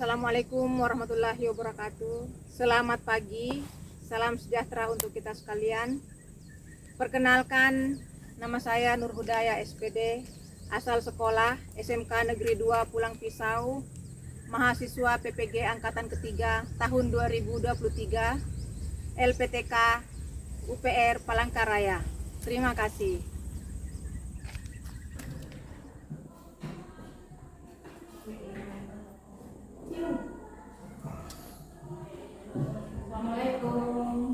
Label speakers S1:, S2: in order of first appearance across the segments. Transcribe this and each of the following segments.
S1: Assalamualaikum warahmatullahi wabarakatuh. Selamat pagi, salam sejahtera untuk kita sekalian. Perkenalkan, nama saya Nur Hudaya SPD, asal sekolah SMK Negeri 2 Pulang Pisau, mahasiswa PPG Angkatan Ketiga tahun 2023, LPTK UPR Palangkaraya. Terima kasih. Assalamualaikum.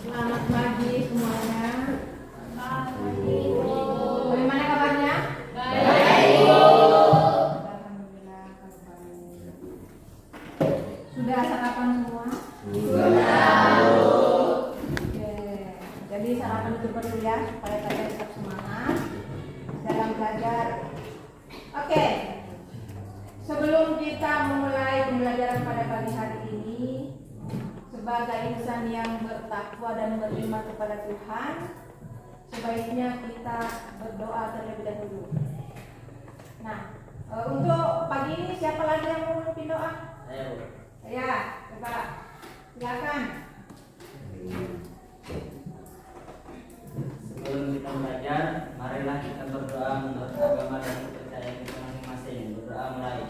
S1: Selamat pagi semuanya. Bagaimana kabarnya? Baik, Bu. Alhamdulillah kabarnya. Sudah sarapan semua? Sudah, Bu. Oke. Jadi sarapan itu perlu ya supaya kalian tetap semangat dalam belajar. Oke. Sebelum kita memulai pembelajaran pada pagi hari ini, sebagai insan yang bertakwa dan beriman kepada Tuhan, sebaiknya kita berdoa terlebih dahulu. Nah, untuk pagi ini siapa lagi yang mau memimpin doa?
S2: Ayo.
S1: Ya, coba silakan.
S2: Sebelum kita belajar, marilah kita berdoa menurut agama dan kepercayaan kita masing-masing. Berdoa mulai.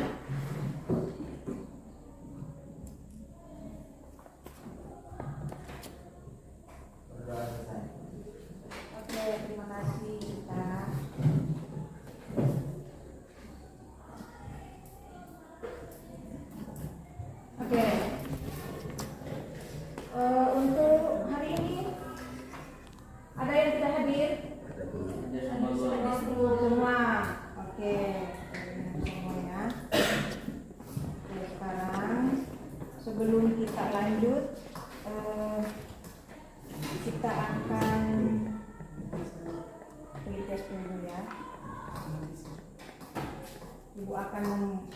S2: Berdoa selesai.
S1: Oke, terima kasih kita. Oke. Untuk hari ini ada yang tidak hadir?
S2: Ada semua guru.
S1: Semua. Oke. Semuanya. Oke, sekarang sebelum kita lanjut, kita akan tes dulu ya. Ibu akan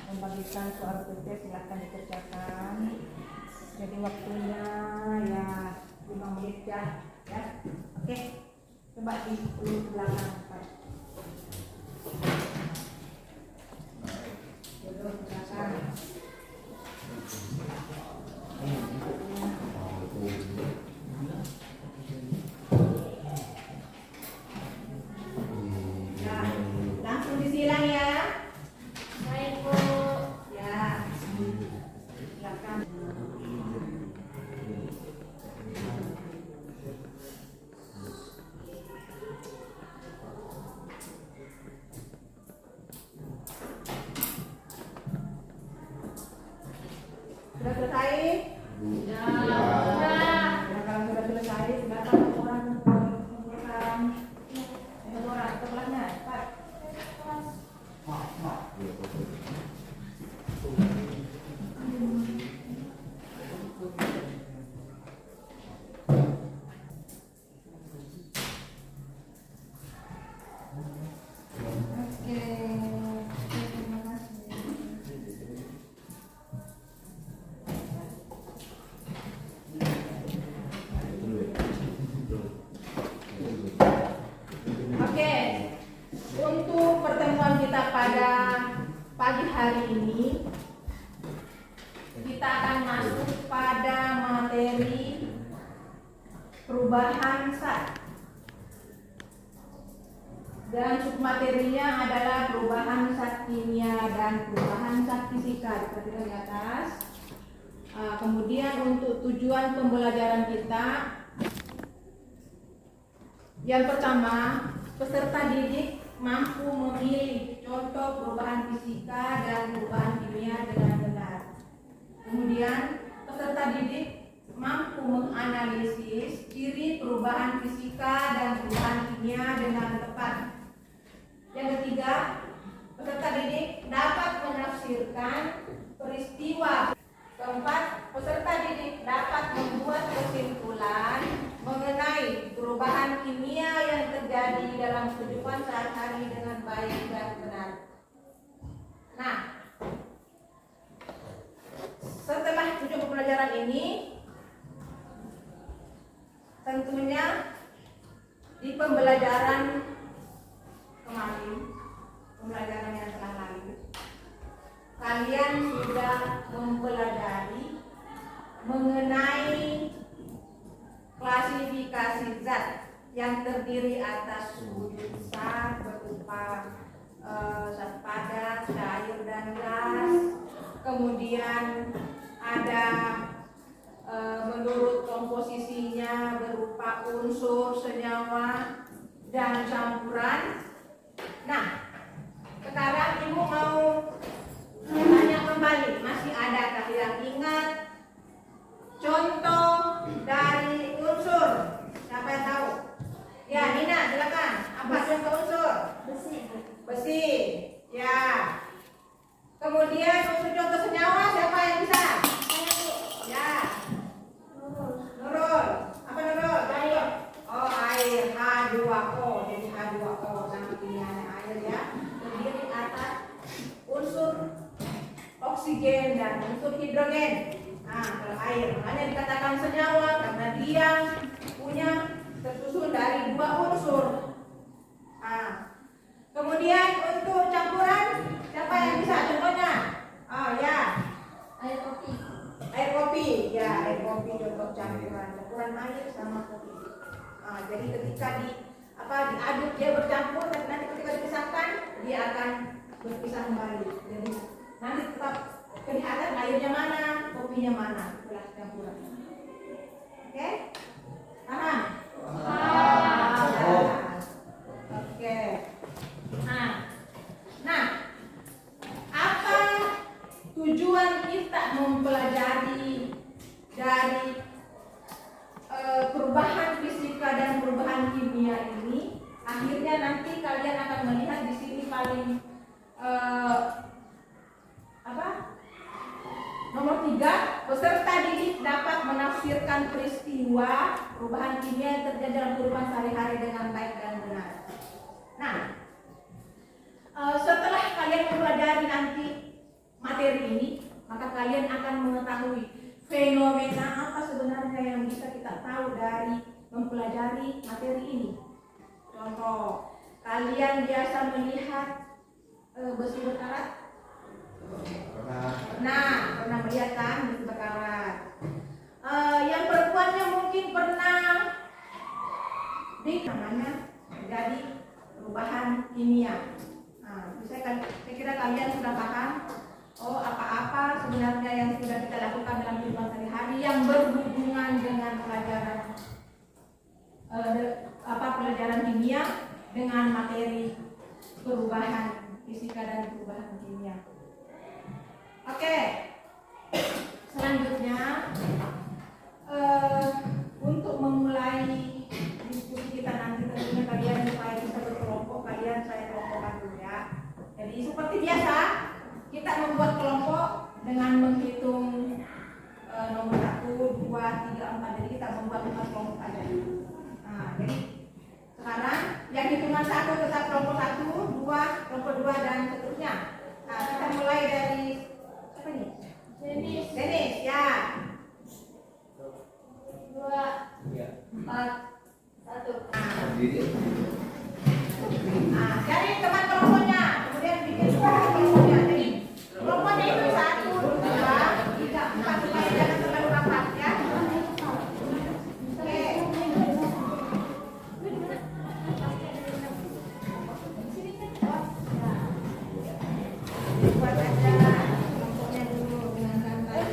S1: membagikan soal tes, silakan dikerjakan. Jadi waktunya ya 5 menit ya. Oke. Coba di belakang Pak. Duduk belakang. Ya, langsung disilang ya. Baik, Bu. Ya. Silakan. Sudah selesai? Ya. Nah, kalau sudah selesai, silakan orang ke kelasnya. Cepat. Oke. Terima kasih. Oke, untuk pertemuan kita pada pagi hari ini, kita akan masuk pada materi perubahan zat. Dan submaterinya adalah perubahan zat kimia dan perubahan zat fisika, seperti di atas. Kemudian untuk tujuan pembelajaran kita, yang pertama, peserta didik mampu memilih contoh perubahan fisika dan perubahan kimia dengan benar. Kemudian, peserta didik mampu menganalisis ciri perubahan fisika dan perubahan kimia dengan tepat. Yang ketiga, peserta didik dapat menafsirkan peristiwa. Keempat, peserta didik dapat membuat kesimpulan terjadi dalam kehidupan sehari-hari dengan baik dan benar. Nah, setelah 7 pembelajaran ini, tentunya di pembelajaran kemarin, pembelajaran yang telah lalu, kalian sudah mempelajari mengenai klasifikasi zat yang terdiri atas wujud zat berupa zat padat, cair dan gas. Kemudian ada menurut komposisinya berupa unsur, senyawa, dan campuran. Nah, sekarang ibu mau tanya kembali, masih adakah yang ingat contoh dari unsur? Siapa yang tahu? Ya, Nina, silakan. Apa contoh unsur?
S3: Besi.
S1: Besi. Ya. Kemudian unsur contoh senyawa, siapa yang bisa?
S3: Saya Bu.
S1: Ya.
S3: Nurul.
S1: Nurul. Apa Nurul?
S3: Air.
S1: Oh, air. H2O. Jadi H2O sama kimianya air ya. Terdiri atas unsur oksigen dan unsur hidrogen. Nah, kalau air makanya dikatakan senyawa karena dia punya tersusun dari 2 unsur. Nah, kemudian untuk campuran, siapa yang bisa contohnya? Oh ya,
S3: Air kopi.
S1: air kopi. Ya, air kopi contoh campuran air sama kopi. Nah, jadi ketika diaduk dia bercampur, tapi nanti ketika dipisahkan dia akan berpisah kembali. Jadi nanti tetap kelihatan airnya mana, kopinya mana, itulah campuran. Oke? Paham? Paham. Oke. Nah, apa tujuan kita mempelajari dari perubahan fisika dan perubahan kimia ini? Akhirnya nanti kalian akan melihat di sini paling nomor 3, peserta didik dapat menafsirkan peristiwa perubahan kimia yang terjadi dalam kehidupan sehari-hari dengan baik dan benar. Nah, setelah kalian mempelajari nanti materi ini, maka kalian akan mengetahui fenomena apa sebenarnya yang bisa kita tahu dari mempelajari materi ini. Contoh, kalian biasa melihat besi berkarat? Pernah melihat kan besi berkarat. Yang perempuannya mungkin pernah namanya terjadi perubahan kimia. Nah, saya kira kalian sudah paham. Oh, apa-apa sebenarnya yang sudah kita lakukan dalam kehidupan sehari-hari yang berhubungan dengan pelajaran kimia dengan materi perubahan fisika dan perubahan kimia. Oke, selanjutnya untuk memulai diskusi kita nanti tentunya kalian supaya bisa berkelompok, saya kelompokkan dulu ya. Jadi seperti biasa kita membuat kelompok dengan menghitung nomor 1, 2, 3, 4. Jadi kita membuat 4 kelompok aja. Nah, jadi sekarang yang hitungan 1 tetap kelompok 1, 2 kelompok 2 dan seterusnya. Nah, kita mulai dari siapa nih? Denis ya.
S3: 2, 4, 1.
S1: Nah, jadi teman kelompoknya, kemudian bikin kelompoknya. Jadi kelompoknya itu 1, 2, 3, 4 supaya jangan terlalu rapat ya. Oke. Buat aja kelompoknya dulu dengan santai.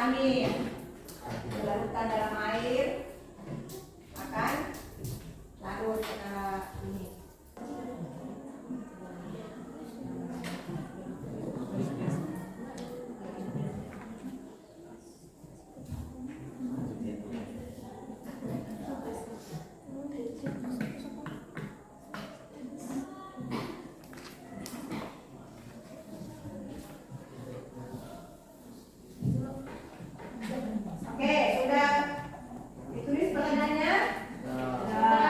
S1: amin. Berlarutkan dalam air akan larut ini. Oke, sudah ditulis pertanyaannya? Sudah.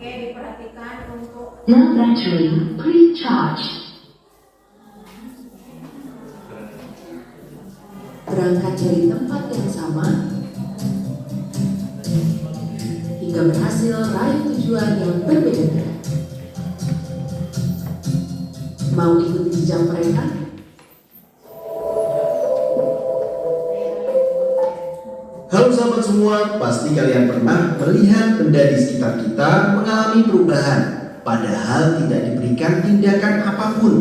S1: Oke, diperhatikan untuk
S4: Low battery, please charge.
S5: Berangkat dari tempat yang sama hingga berhasil raih tujuan yang berbeda. Mau ikuti jejak mereka?
S6: Halo sahabat semua, pasti kalian pernah melihat benda di sekitar kita mengalami perubahan, padahal tidak diberikan tindakan apapun,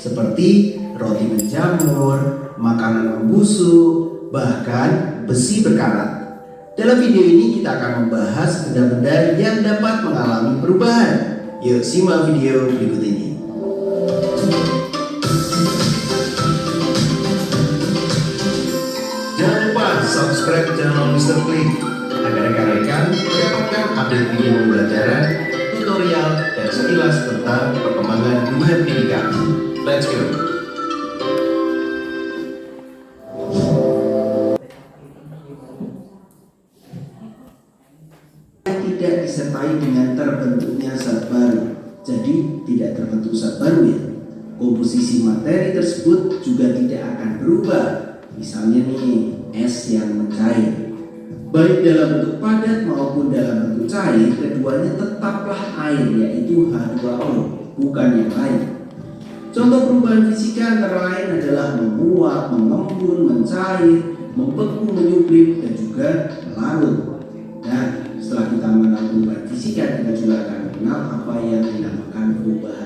S6: seperti roti menjamur, makanan membusuk, bahkan besi berkarat. Dalam video ini kita akan membahas benda-benda yang dapat mengalami perubahan. Yuk simak video berikut ini. Jangan lupa subscribe channel Mr. Click agar rekan-rekan mendapatkan update video pembelajaran, tutorial, dan sekilas tentang perkembangan dunia pendidikan. Let's go! Tidak disertai dengan terbentuknya zat baru, jadi tidak terbentuk zat baru ya. Komposisi materi tersebut juga tidak akan berubah. Misalnya nih, es yang mencair. Baik dalam bentuk padat maupun dalam bentuk cair, keduanya tetaplah air, yaitu H2O, bukan yang lain. Contoh perubahan fisika antara lain adalah menguap, mengembun, mencair, membeku, menyuplip, dan juga larut. Nah, setelah kita mengenal perubahan fisika, kita juga akan mengenal apa yang dinamakan perubahan.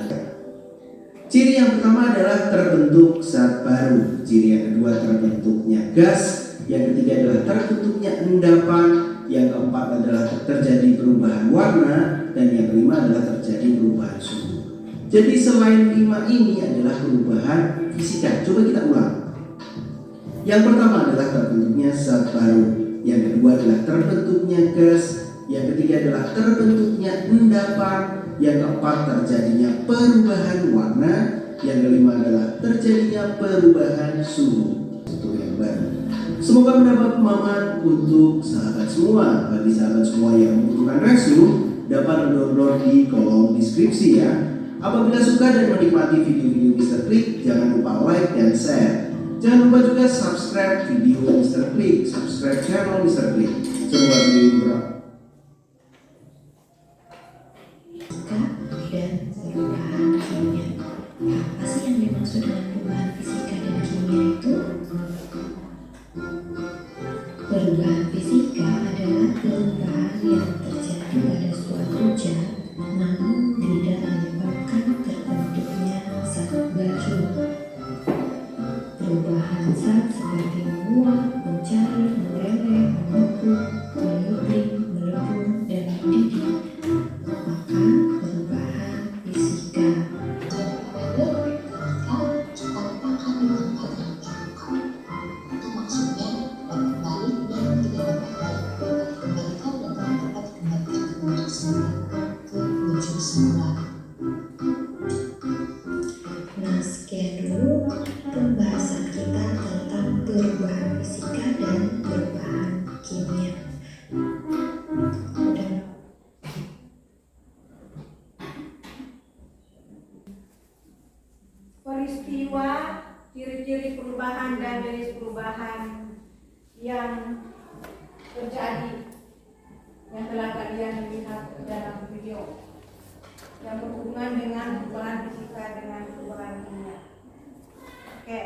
S6: Ciri yang pertama adalah terbentuk zat baru. Ciri yang kedua terbentuknya gas. Yang ketiga adalah terbentuknya endapan. Yang keempat adalah terjadi perubahan warna. Dan yang kelima adalah terjadi perubahan suhu. Jadi selain 5 ini adalah perubahan fisika. Coba kita ulang. Yang pertama adalah terbentuknya zat baru. Yang kedua adalah terbentuknya gas. Yang ketiga adalah terbentuknya endapan. Yang keempat terjadinya perubahan warna. Yang kelima adalah terjadinya perubahan suhu. Itu yang baru. Semoga mendapat pemahaman untuk sahabat semua. Bagi sahabat semua yang membutuhkan resume, dapat mendownload di kolom deskripsi ya. Apabila suka dan menikmati video-video Mr. Click, jangan lupa like dan share. Jangan lupa juga subscribe video Mr. Click, subscribe channel Mr. Click. Semoga video ini bermanfaat.
S4: Dan perubahan kimia. Apa sih yang dimaksud dengan perubahan fisika dan kimia itu? Perubahan fisika adalah perubahan yang terjadi pada suatu zat namun tidak menyebabkan terbentuknya zat baru. Perubahan zat seperti menguap, mencair, meleleh, membeku, menyuplip, melebur, dan mendidih. Maka perubahan fisika. Nah, sekian dulu pembahasan kita tentang perubahan fisika dan perubahan kimia. Udah.
S1: perubahan yang terjadi yang telah kalian lihat dalam video yang berhubungan dengan perubahan fisika dengan perubahan kimia. Oke,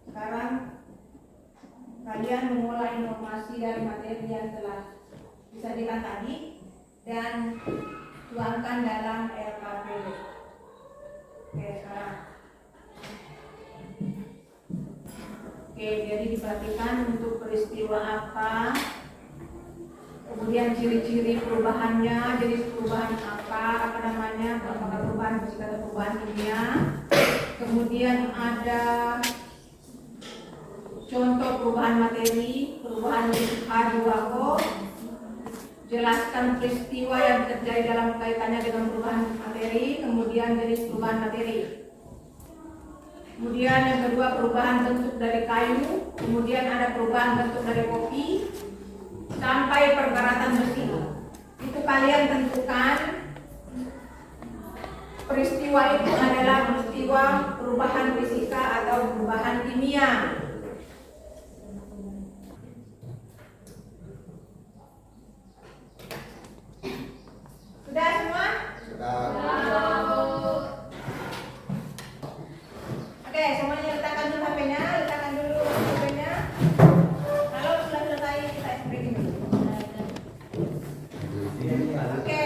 S1: sekarang kalian memulai informasi dari materi yang telah disajikan tadi dan tuangkan dalam LKPD. Oke, sekarang. Oke, jadi diperhatikan untuk peristiwa apa, kemudian ciri-ciri perubahannya, jenis perubahan apa namanya, apakah perubahan fisika atau perubahan kimia. Kemudian ada contoh perubahan materi, perubahan H2O. Jelaskan peristiwa yang terjadi dalam kaitannya dengan perubahan materi, kemudian jenis perubahan materi. Kemudian yang kedua perubahan bentuk dari kayu, kemudian ada perubahan bentuk dari kopi, sampai perbaratan besi. Itu kalian tentukan peristiwa itu adalah peristiwa perubahan fisika atau perubahan kimia. Sudah semua? Oke, semuanya letakkan dulu HP-nya, Kalau sudah selesai kita breaking dulu. Oke.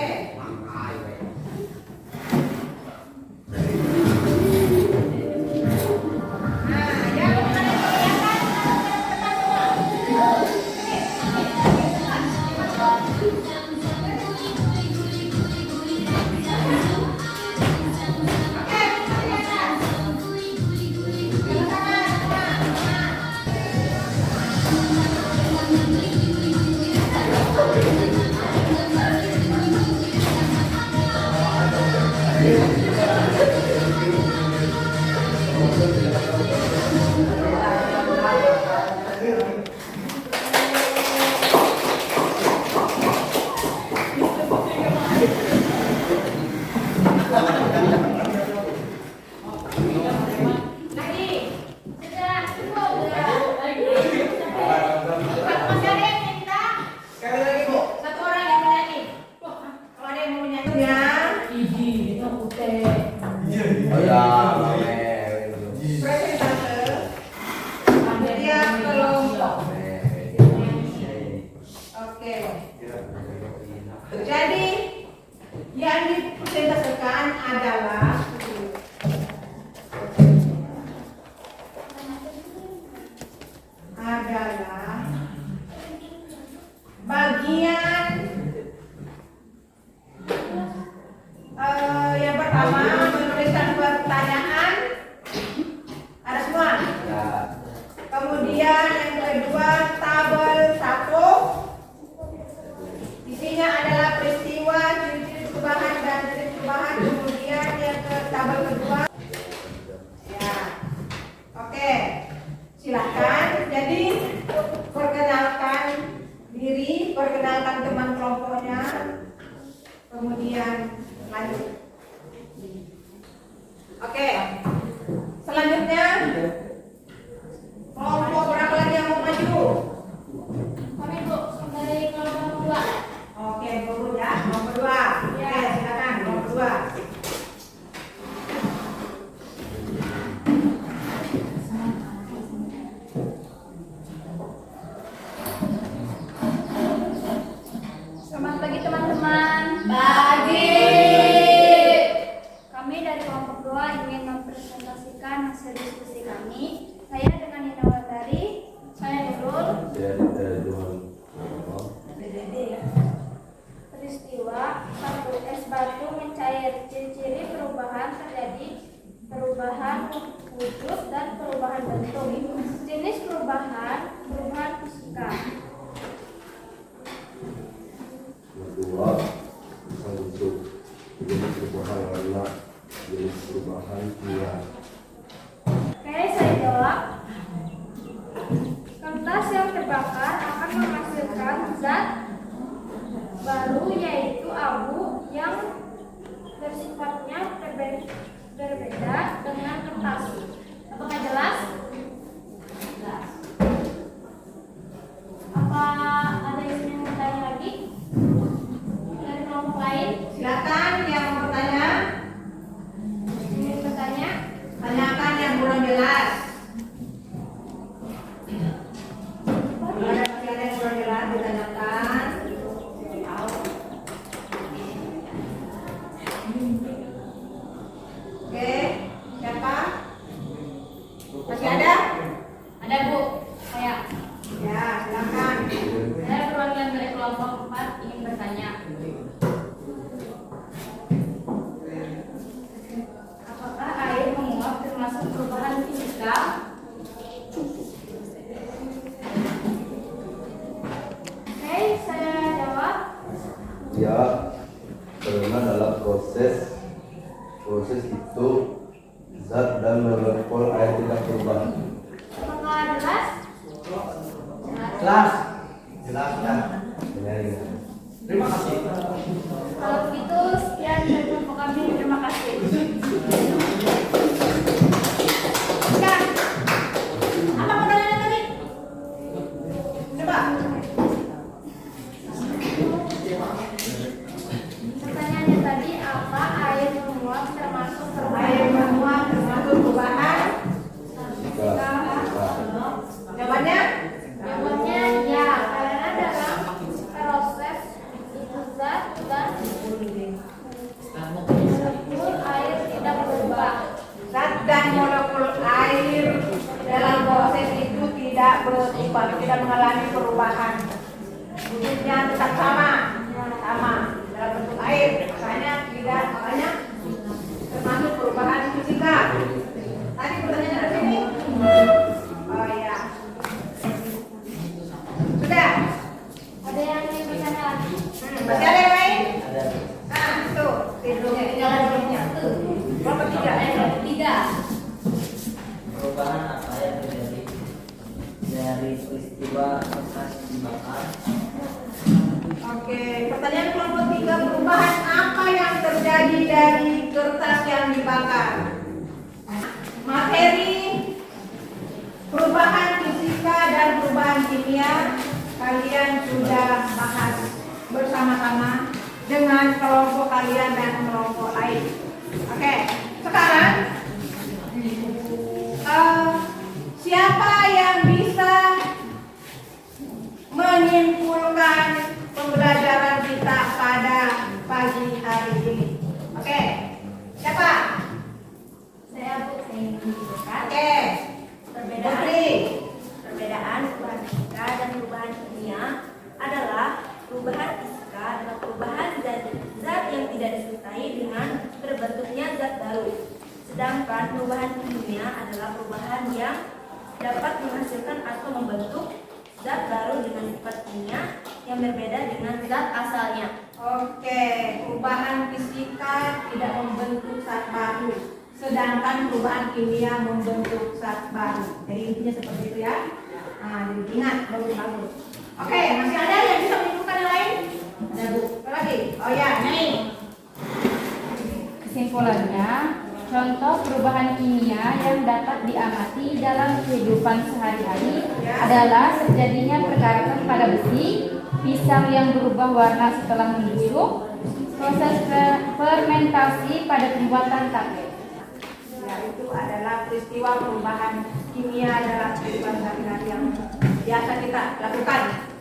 S1: Nah, yang mana kelihatan? Jadi yang dipresentasikan adalah bagian yang pertama menuliskan pertanyaan. Ada semua? Kemudian yang kedua tabel 1. Isinya adalah peristiwa, ciri-ciri perubahan dan jenis perubahan. Kemudian yang ke tabel kedua. Ya. Oke. Silakan. Jadi perkenalkan diri, perkenalkan teman kelompoknya. Kemudian lanjut. Oke. Selanjutnya kelompok berapa lagi yang mau maju?
S3: Kami Bu, dari kelompok 2.
S1: Oke, dulu ya, nomor 2. Oke, silakan nomor 2.
S3: Selamat pagi teman-teman.
S1: Pagi.
S3: Kami dari kelompok 2 ingin mempresentasikan hasil diskusi kami. Saya dengan Nina Watari, saya Nurul. Peristiwa 1. Es batu mencair. Ciri-ciri perubahan terjadi perubahan wujud dan perubahan bentuk. Jenis perubahan fisika.
S7: Kedua, untuk jenis perubahan warna, jenis perubahan kimia.
S3: Oke, saya jawab. Kertas yang terbakar akan menghasilkan zat baru yaitu abu yang bersifatnya berbeda dengan kertas. Apakah jelas? ingin bertanya. Apakah air menguap termasuk perubahan fisika? Oke, saya jawab.
S7: Ya, karena dalam proses itu zat dan molekul air tidak berubah.
S3: Apakah jelas?
S2: Jelas. Jelas ya.
S7: Ya.
S2: Terima kasih.
S3: Kalau begitu, sekian dari kelompok kami. Terima kasih.
S1: Sekarang, apa pertanyaannya tadi? Coba.
S3: Pertanyaannya tadi, apa air menguap termasuk
S1: Air menguap termasuk perubahan? Jawabannya?
S3: Jawabannya ya, karena dalam proses itu zat dan molekul air tidak berubah.
S1: Zat dan molekul air dalam proses itu tidak berubah, tidak mengalami perubahan. Wujudnya tetap sama dalam bentuk air, makanya termasuk perubahan fisika. Tadi pertanyaannya dari sini. Oh iya. Sudah.
S3: Ada yang ingin bertanya lagi?
S1: Masih ada yang lain?
S2: Ada.
S1: Nah, itu tidurnya, tinggal jawabnya. Berapa tiga?
S3: Tiga.
S2: Perubahan apa yang terjadi dari peristiwa bekas dibakar?
S1: Oke, pertanyaan kelompok 3, perubahan apa yang terjadi dari kertas yang dibakar? Materi, perubahan fisika dan perubahan kimia kalian sudah bahas bersama-sama dengan kelompok kalian dan kelompok lain. Oke, sekarang siapa yang bisa menyimpulkan pembelajaran kita pada pagi hari ini? Oke, siapa?
S3: Saya Bu, saya ingin menunjukkan
S1: Oke, Putri.
S3: perbedaan perubahan fisika dan perubahan kimia adalah perubahan fisika adalah perubahan zat yang tidak disertai dengan terbentuknya zat baru. Sedangkan perubahan kimia adalah perubahan yang dapat menghasilkan atau membentuk zat baru dengan sifat kimia yang berbeda dengan zat asalnya.
S1: Oke, perubahan fisika tidak membentuk zat baru, sedangkan perubahan kimia membentuk zat baru. Jadi intinya seperti itu ya. Nah, jadi ingat, bagus. Oke, masih ada yang bisa menyimpulkan yang lain? Ada Bu. Apa lagi? Oh ya, nih.
S8: Kesimpulannya, contoh perubahan kimia yang dapat diamati dalam kehidupan sehari-hari adalah terjadinya pergerakan pada besi, pisang yang berubah warna setelah membusuk, proses fermentasi pada pembuatan tape.
S1: Ya, itu adalah peristiwa perubahan kimia dalam kehidupan sehari-hari yang biasa kita lakukan.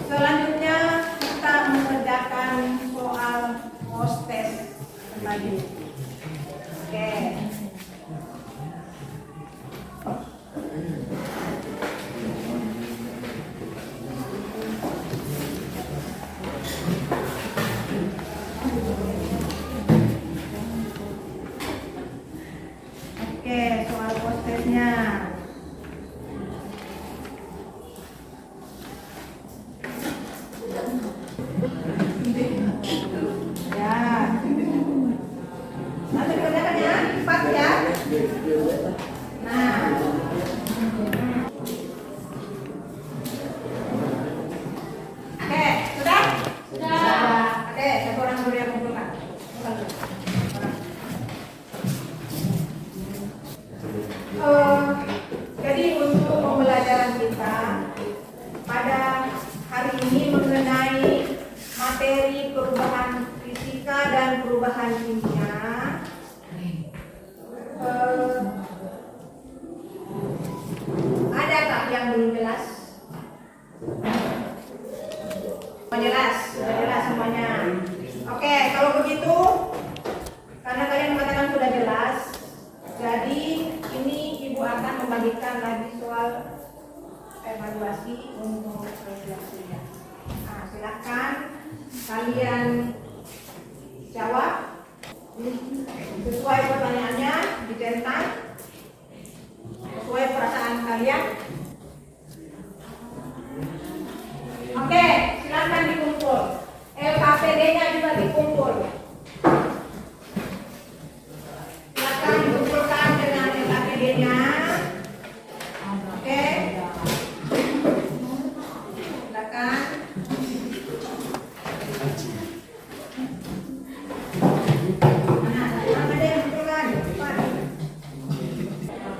S1: Selanjutnya kita mengerjakan soal post test lagi. Oke. Oke, soal post testnya. Ya. Nanti kerjakan ya, cepat ya. Nah. Oke, sudah? Sudah. Oke, satu orang dulu yang mengumpulkan. Jadi untuk pembelajaran kita pada hari ini mengenai materi perubahan fisika dan perubahan kimia, adakah yang belum jelas? Jelas, sudah jelas semuanya. Oke, kalau begitu, karena kalian mengatakan sudah jelas, jadi ini Ibu akan membagikan lagi soal evaluasi untuk refleksinya. Nah, silakan kalian jawab sesuai pertanyaannya, dicetak sesuai perasaan kalian. Oke, silakan dikumpul. LKPD-nya juga dikumpul. Silakan dikumpulkan dengan LKPD-nya. Oke. Silakan. Mana ada yang kumpulkan? Cepat.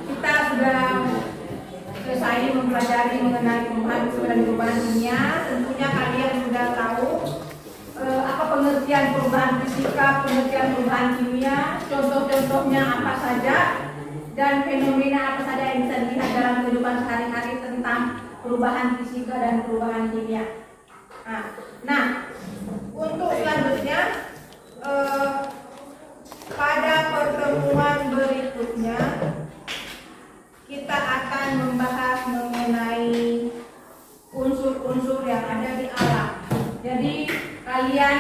S1: Kita sudah selesai mempelajari mengenai perubahan fisika dan perubahan kimia. Tentunya kalian sudah tahu apa pengertian perubahan fisika, pengertian perubahan kimia, contoh-contohnya apa saja, dan fenomena apa saja yang bisa dilihat dalam kehidupan sehari-hari tentang perubahan fisika dan perubahan kimia. Nah, untuk selanjutnya pada pertemuan berikutnya kita akan membahas mengenai unsur-unsur yang ada di alam. Jadi kalian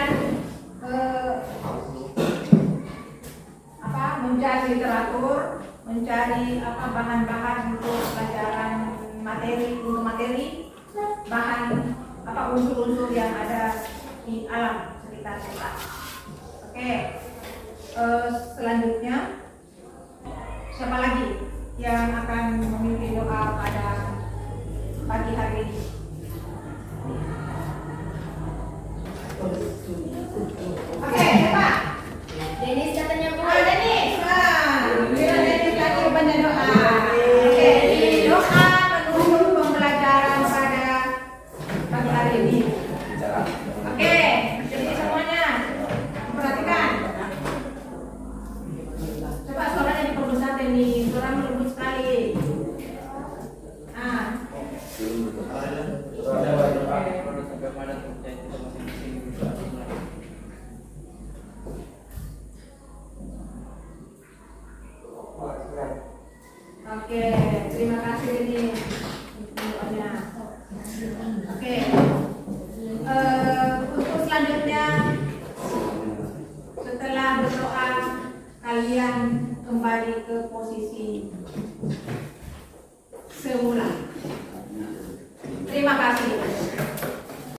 S1: mencari literatur, mencari bahan-bahan untuk pelajaran materi, bahan unsur-unsur yang ada di alam sekitar kita. Oke. Selanjutnya siapa lagi yang akan memimpin doa pada pagi hari ini? Oke, siapa?
S3: Denis katanya Bu.
S1: Denis. Bila Denis lagi banyak doa. Oke, doa menuju pembelajaran pada pagi hari ini. Oke, jadi semuanya perhatikan. Coba suaranya diperbesar Denis, suara melembut sekali. Oke, terima kasih Denis. Oke, untuk selanjutnya setelah berdoa kalian kembali ke posisi semula. Terima kasih.